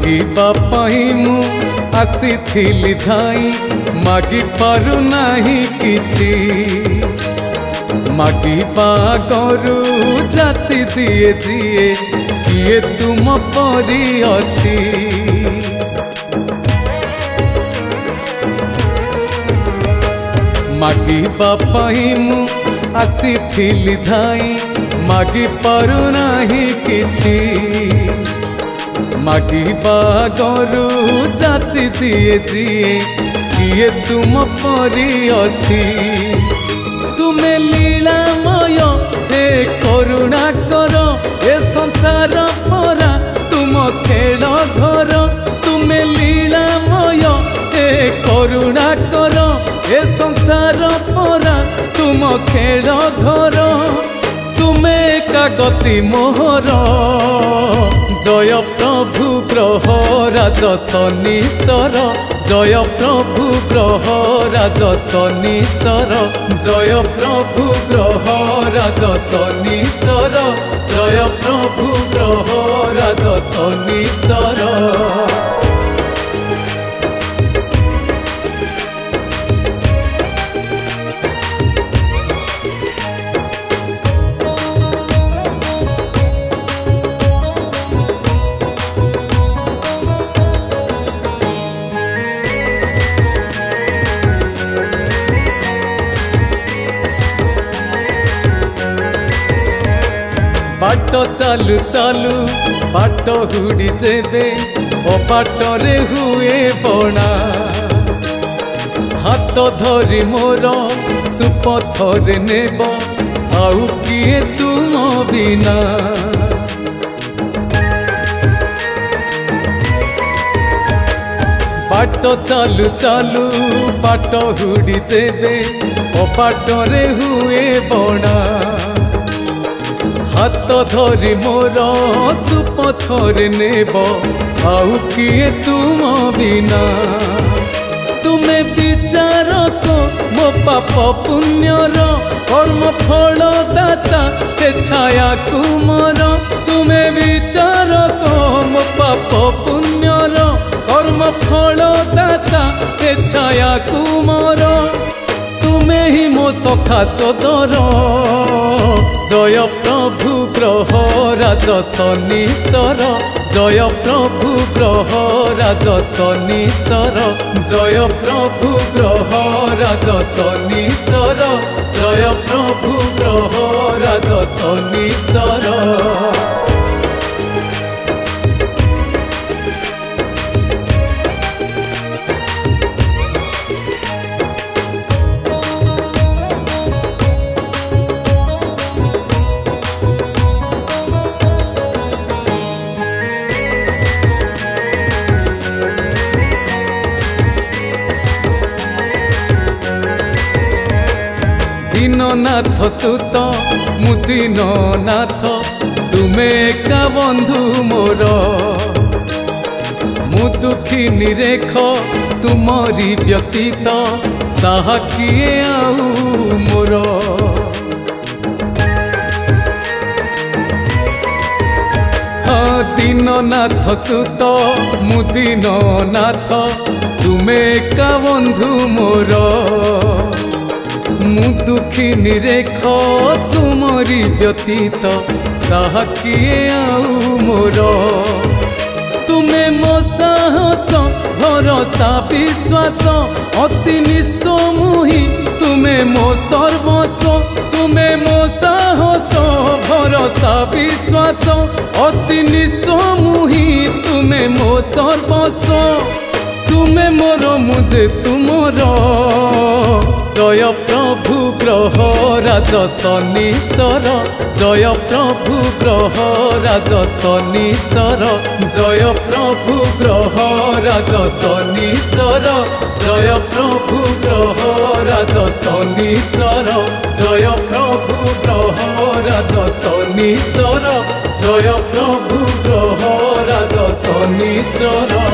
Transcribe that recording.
मागिबा पाई मु आसीथिली धाई मागी पारु नाही किछि मागिबा गरु जाची दिए दिए किए तुम परी अछि मागिबा पाई मु आसीथिली धाई मागी पारु नाही किछि मागिबा गरु जाची दिए दिए किए तुम परी अछि तुमे लीलामय हे करुणा कर ए संसार परा तुम खेल घर तुमे लीलामय हे करुणा कर ए संसार परा तुम खेल घर तुमे कागति मोहर जय प्रभु ग्रह राज शनिश्चर जय प्रभु ग्रह राज शनिश्चर जय प्रभु ग्रह राज शनिश्चर जय प्रभु ग्रह राज शनिश्चर बाट चालू चालू बाट हुड़ी जेबे अपाटरे हुए बणा हाथ धरी मोर सुपथरे नेब आउ किए तुम बिना बाट चालू चालू बाट हुड़ी जेबे अपाटरे हुए बणा हाथ धरी मोर सुपथरे नेब आउ किए तुम बिना तुमे विचार को मो पाप पुण्यर कर्म फल दाता हे छाया कुमर तुमे विचार को मो पाप पुण्यर कर्म फल दाता हे छाया कुमर तुमे ही मो सखा सदर जय प्रभु ग्रह राज शनिश्चर जय प्रभु ग्रह राज शनिश्चर जय प्रभु ग्रह राज शनिश्चर जय प्रभु ग्रह राज शनिश्चर दीननाथ सुत मुदीननाथ तुमे का बंधु मोर मु दुखी निरेख तुमरी व्यतीत साहा किए आउ मोर हाँ दीननाथ सुत मुदीननाथ तुमे का बंधु मोर मु दुखी निरेख तुमरी व्यतीत साहा किए आउ मोर तुमे मो साहस भरोसा विश्वास अति निस्व मुहि तुमे मो सर्वस्व तुमे मो साहस भरोसा विश्वास अति निस्व मुहि तुमे मो सर्वस्व तुमे मोर मुझे तुमर जय प्रभु ग्रह राज शनिश्चर जय प्रभु ग्रह राज शनिश्चर जय प्रभु ग्रह राज शनिश्चर जय प्रभु ग्रह राज शनिश्चर जय प्रभु ग्रह राज शनिश्चर जय प्रभु ग्रह राज शनिश्चर।